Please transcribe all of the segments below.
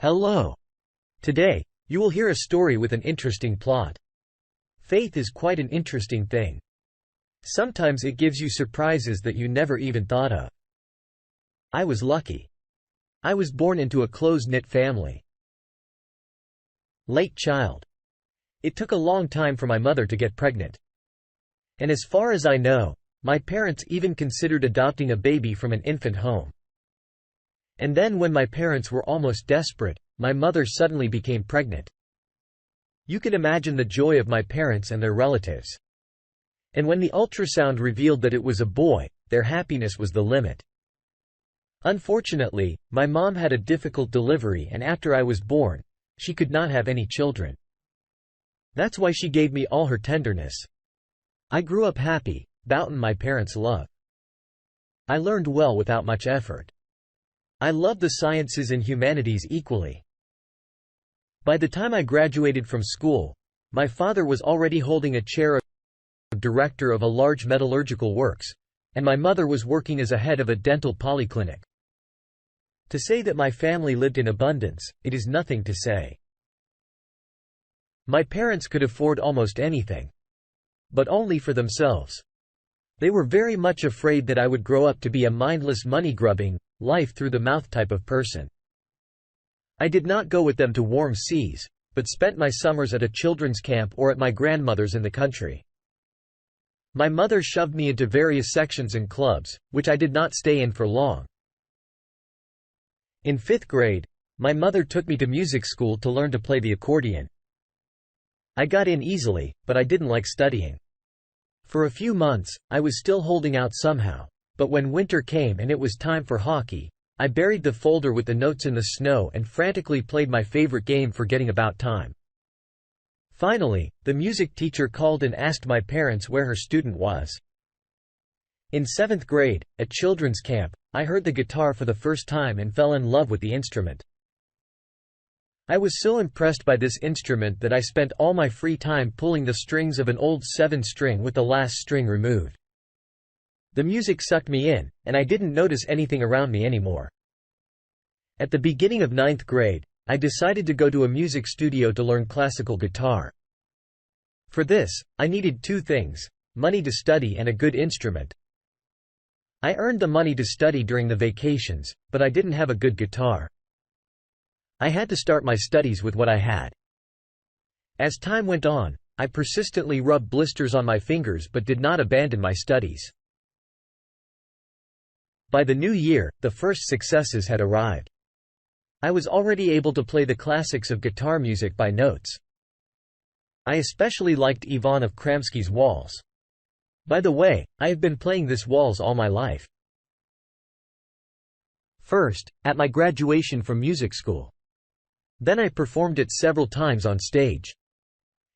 Hello. Today, you will hear a story with an interesting plot. Faith is quite an interesting thing. Sometimes it gives you surprises that you never even thought of. I was lucky. I was born into a close-knit family. Late child. It took a long time for my mother to get pregnant. And as far as I know, my parents even considered adopting a baby from an infant home. And then when my parents were almost desperate, my mother suddenly became pregnant. You can imagine the joy of my parents and their relatives. And when the ultrasound revealed that it was a boy, their happiness was the limit. Unfortunately, my mom had a difficult delivery, and after I was born, she could not have any children. That's why she gave me all her tenderness. I grew up happy, doubting my parents' love. I learned well without much effort. I loved the sciences and humanities equally. By the time I graduated from school, my father was already holding a chair of director of a large metallurgical works, and my mother was working as a head of a dental polyclinic. To say that my family lived in abundance, it is nothing to say. My parents could afford almost anything. But only for themselves. They were very much afraid that I would grow up to be a mindless money-grubbing, life-through-the-mouth type of person. I did not go with them to warm seas, but spent my summers at a children's camp or at my grandmother's in the country. My mother shoved me into various sections and clubs, which I did not stay in for long. In 5th grade, my mother took me to music school to learn to play the accordion. I got in easily, but I didn't like studying. For a few months, I was still holding out somehow, but when winter came and it was time for hockey, I buried the folder with the notes in the snow and frantically played my favorite game, forgetting about time. Finally, the music teacher called and asked my parents where her student was. In 7th grade, at children's camp, I heard the guitar for the first time and fell in love with the instrument. I was so impressed by this instrument that I spent all my free time pulling the strings of an old 7-string with the last string removed. The music sucked me in, and I didn't notice anything around me anymore. At the beginning of 9th grade, I decided to go to a music studio to learn classical guitar. For this, I needed two things: money to study and a good instrument. I earned the money to study during the vacations, but I didn't have a good guitar. I had to start my studies with what I had. As time went on, I persistently rubbed blisters on my fingers but did not abandon my studies. By the new year, the first successes had arrived. I was already able to play the classics of guitar music by notes. I especially liked Ivan of Kramsky's Waltz. By the way, I have been playing this waltz all my life. First, at my graduation from music school. Then I performed it several times on stage.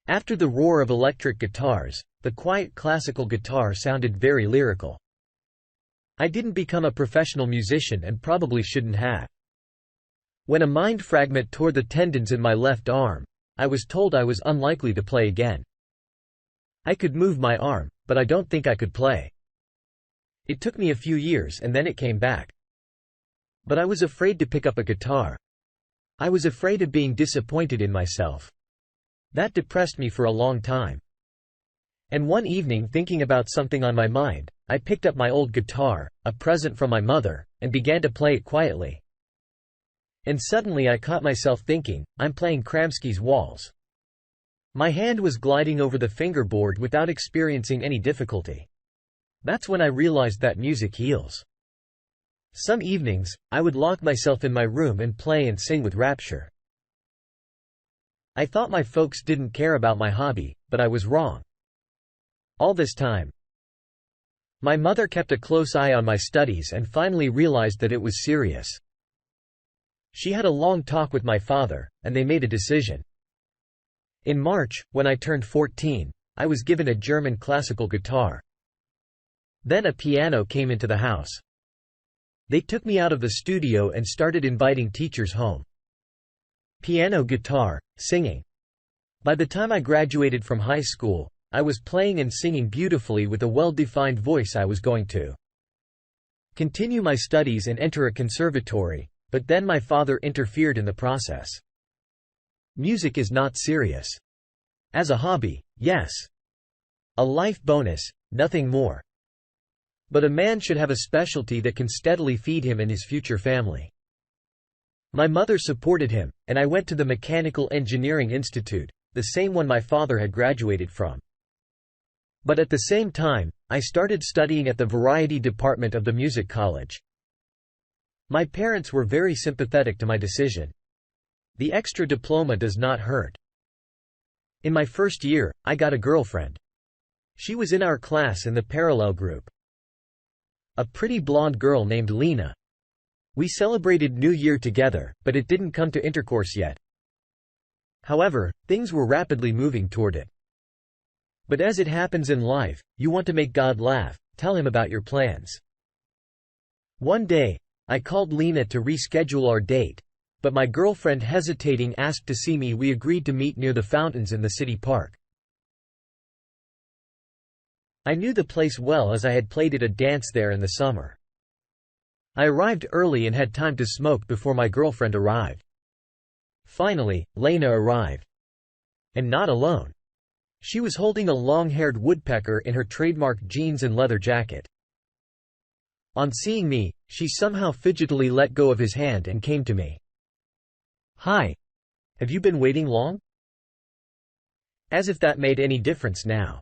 After the roar of electric guitars, the quiet classical guitar sounded very lyrical. I didn't become a professional musician and probably shouldn't have. When a mind fragment tore the tendons in my left arm, I was told I was unlikely to play again. I could move my arm, but I don't think I could play. It took me a few years and then it came back. But I was afraid to pick up a guitar. I was afraid of being disappointed in myself. That depressed me for a long time. And one evening, thinking about something on my mind, I picked up my old guitar, a present from my mother, and began to play it quietly. And suddenly I caught myself thinking, I'm playing Kramsky's Waltz. My hand was gliding over the fingerboard without experiencing any difficulty. That's when I realized that music heals. Some evenings, I would lock myself in my room and play and sing with rapture. I thought my folks didn't care about my hobby, but I was wrong. All this time, my mother kept a close eye on my studies and finally realized that it was serious. She had a long talk with my father, and they made a decision. In March, when I turned 14, I was given a German classical guitar. Then a piano came into the house. They took me out of the studio and started inviting teachers home. Piano, guitar, singing. By the time I graduated from high school, I was playing and singing beautifully with a well-defined voice. I was going to continue my studies and enter a conservatory, but then my father interfered in the process. Music is not serious. As a hobby, yes. A life bonus, nothing more. But a man should have a specialty that can steadily feed him and his future family. My mother supported him, and I went to the Mechanical Engineering Institute, the same one my father had graduated from. But at the same time, I started studying at the variety department of the music college. My parents were very sympathetic to my decision. The extra diploma does not hurt. In my first year, I got a girlfriend. She was in our class in the parallel group. A pretty blonde girl named Lena. We celebrated New Year together, but it didn't come to intercourse yet. However, things were rapidly moving toward it. But as it happens in life, you want to make God laugh, tell him about your plans. One day, I called Lena to reschedule our date, but my girlfriend hesitating asked to see me. We agreed to meet near the fountains in the city park. I knew the place well as I had played at a dance there in the summer. I arrived early and had time to smoke before my girlfriend arrived. Finally, Lena arrived. And not alone. She was holding a long-haired woodpecker in her trademark jeans and leather jacket. On seeing me, she somehow fidgetily let go of his hand and came to me. "Hi. Have you been waiting long?" As if that made any difference now.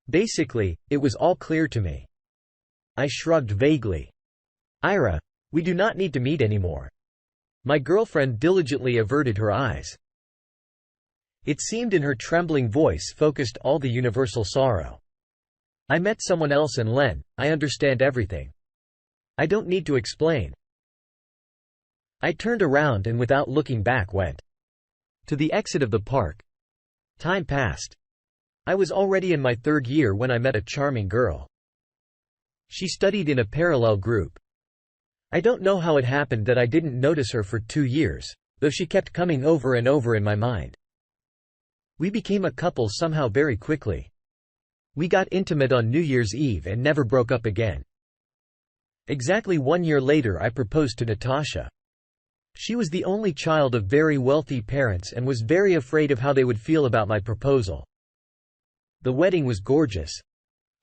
Basically, it was all clear to me. I shrugged vaguely. "Ira, we do not need to meet anymore." My girlfriend diligently averted her eyes. It seemed in her trembling voice focused all the universal sorrow. "I met someone else and Len, I understand everything. I don't need to explain." I turned around and without looking back went to the exit of the park. Time passed. I was already in my third year when I met a charming girl. She studied in a parallel group. I don't know how it happened that I didn't notice her for 2 years, though she kept coming over and over in my mind. We became a couple somehow very quickly. We got intimate on New Year's Eve and never broke up again. Exactly 1 year later I proposed to Natasha. She was the only child of very wealthy parents and was very afraid of how they would feel about my proposal. The wedding was gorgeous.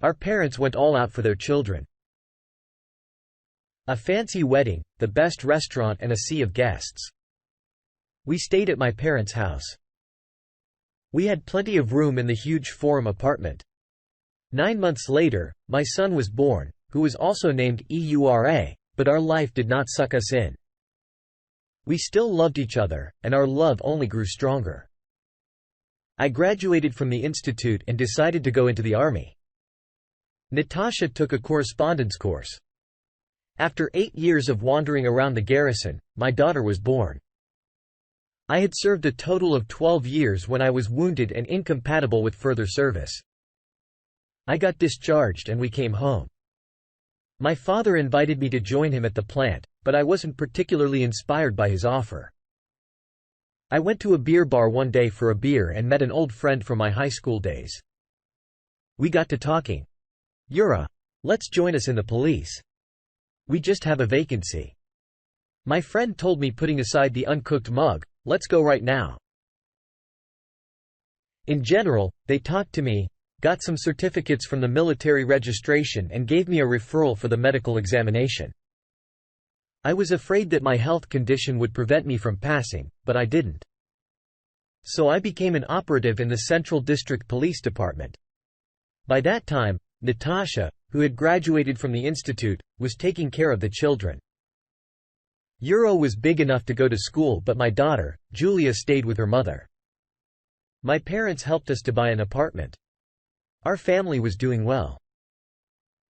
Our parents went all out for their children. A fancy wedding, the best restaurant and a sea of guests. We stayed at my parents' house. We had plenty of room in the huge forum apartment. 9 months later, my son was born, who was also named Eura, but our life did not suck us in. We still loved each other, and our love only grew stronger. I graduated from the institute and decided to go into the army. Natasha took a correspondence course. After 8 years of wandering around the garrison, my daughter was born. I had served a total of 12 years when I was wounded and incompatible with further service. I got discharged and we came home. My father invited me to join him at the plant, but I wasn't particularly inspired by his offer. I went to a beer bar one day for a beer and met an old friend from my high school days. We got to talking. "Yura, let's join us in the police. We just have a vacancy." My friend told me, putting aside the uncooked mug, "Let's go right now." In general, they talked to me, got some certificates from the military registration and gave me a referral for the medical examination. I was afraid that my health condition would prevent me from passing, but I didn't. So I became an operative in the Central District Police Department. By that time, Natasha, who had graduated from the institute, was taking care of the children. Euro was big enough to go to school, but my daughter, Julia, stayed with her mother. My parents helped us to buy an apartment. Our family was doing well.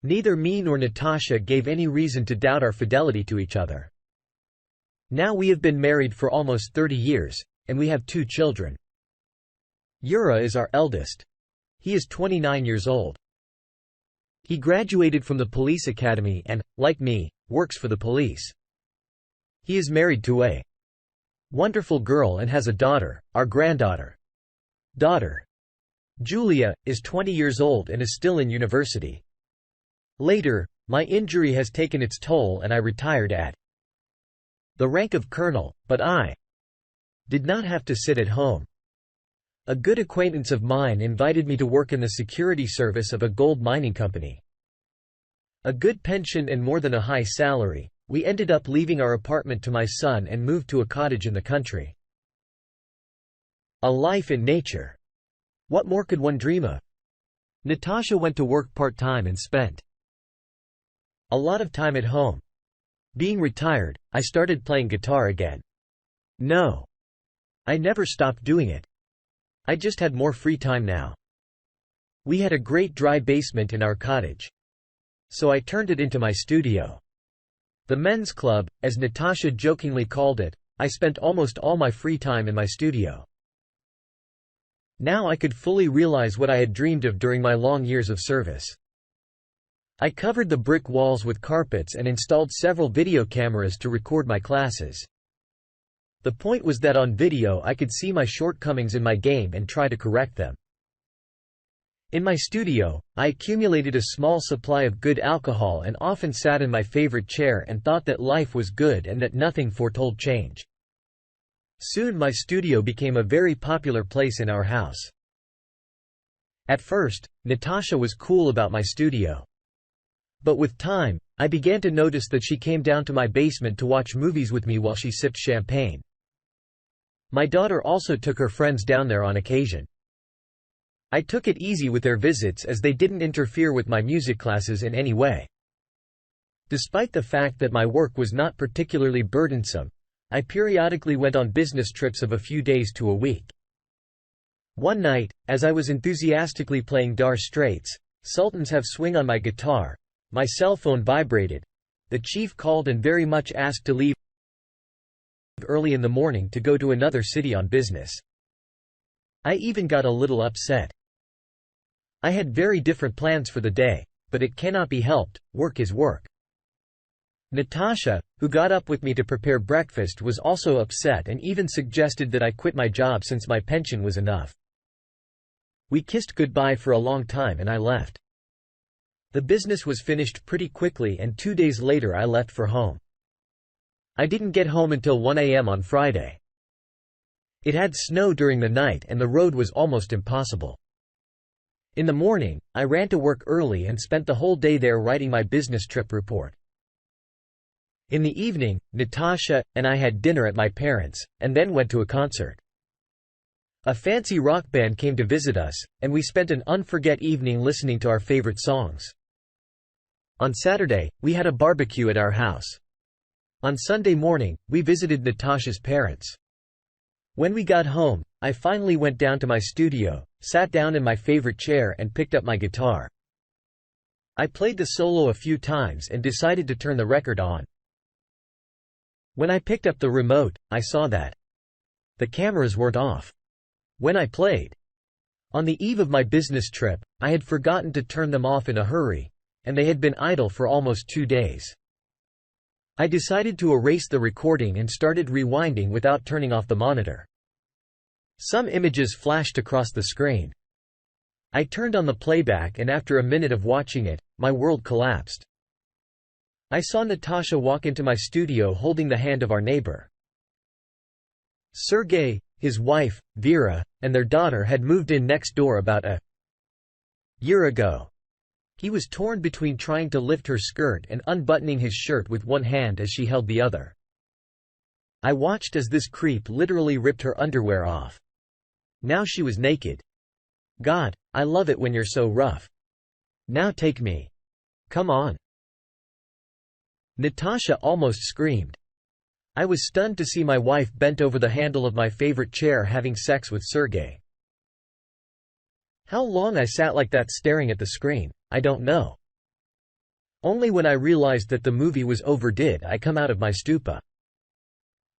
Neither me nor Natasha gave any reason to doubt our fidelity to each other. Now we have been married for almost 30 years, and we have 2 children. Yura is our eldest. He is 29 years old. He graduated from the police academy and, like me, works for the police. He is married to a wonderful girl and has a daughter, our granddaughter. Julia, is 20 years old and is still in university. Later, my injury has taken its toll and I retired at the rank of colonel, but I did not have to sit at home. A good acquaintance of mine invited me to work in the security service of a gold mining company. A good pension and more than a high salary, we ended up leaving our apartment to my son and moved to a cottage in the country. A life in nature. What more could one dream of? Natasha went to work part-time and spent a lot of time at home. Being retired, I started playing guitar again. No, I never stopped doing it. I just had more free time now. We had a great dry basement in our cottage. So I turned it into my studio. The men's club, as Natasha jokingly called it. I spent almost all my free time in my studio. Now I could fully realize what I had dreamed of during my long years of service. I covered the brick walls with carpets and installed several video cameras to record my classes. The point was that on video I could see my shortcomings in my game and try to correct them. In my studio, I accumulated a small supply of good alcohol and often sat in my favorite chair and thought that life was good and that nothing foretold change. Soon my studio became a very popular place in our house. At first, Natasha was cool about my studio. But with time, I began to notice that she came down to my basement to watch movies with me while she sipped champagne. My daughter also took her friends down there on occasion. I took it easy with their visits as they didn't interfere with my music classes in any way. Despite the fact that my work was not particularly burdensome, I periodically went on business trips of a few days to a week. One night, as I was enthusiastically playing Dire Straits' Sultans Have Swing on my guitar, my cell phone vibrated. The chief called and very much asked to leave early in the morning to go to another city on business. I even got a little upset. I had very different plans for the day, but it cannot be helped, work is work. Natasha, who got up with me to prepare breakfast, was also upset and even suggested that I quit my job since my pension was enough. We kissed goodbye for a long time and I left. The business was finished pretty quickly and 2 days later I left for home. I didn't get home until 1 a.m. on Friday. It had snow during the night and the road was almost impossible. In the morning, I ran to work early and spent the whole day there writing my business trip report. In the evening, Natasha and I had dinner at my parents', and then went to a concert. A fancy rock band came to visit us, and we spent an unforgettable evening listening to our favorite songs. On Saturday, we had a barbecue at our house. On Sunday morning, we visited Natasha's parents. When we got home, I finally went down to my studio, sat down in my favorite chair and picked up my guitar. I played the solo a few times and decided to turn the record on. When I picked up the remote, I saw that the cameras weren't off. When I played on the eve of my business trip, I had forgotten to turn them off in a hurry, and they had been idle for almost 2 days. I decided to erase the recording and started rewinding without turning off the monitor. Some images flashed across the screen. I turned on the playback and after a minute of watching it, my world collapsed. I saw Natasha walk into my studio holding the hand of our neighbor. Sergey, his wife, Vera, and their daughter had moved in next door about a year ago. He was torn between trying to lift her skirt and unbuttoning his shirt with one hand as she held the other. I watched as this creep literally ripped her underwear off. Now she was naked. God, I love it when you're so rough. Now take me. Come on. Natasha almost screamed. I was stunned to see my wife bent over the handle of my favorite chair having sex with Sergey. How long I sat like that staring at the screen, I don't know. Only when I realized that the movie was over did I come out of my stupa.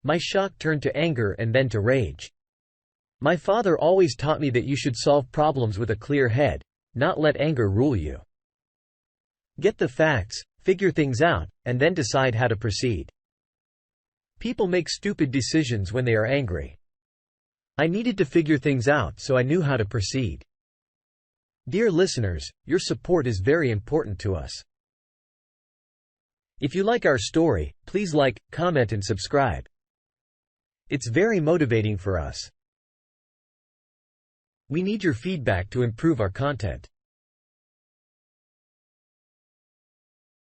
My shock turned to anger and then to rage. My father always taught me that you should solve problems with a clear head, not let anger rule you. Get the facts, figure things out, and then decide how to proceed. People make stupid decisions when they are angry. I needed to figure things out so I knew how to proceed. Dear listeners, your support is very important to us. If you like our story, please like, comment and subscribe. It's very motivating for us. We need your feedback to improve our content.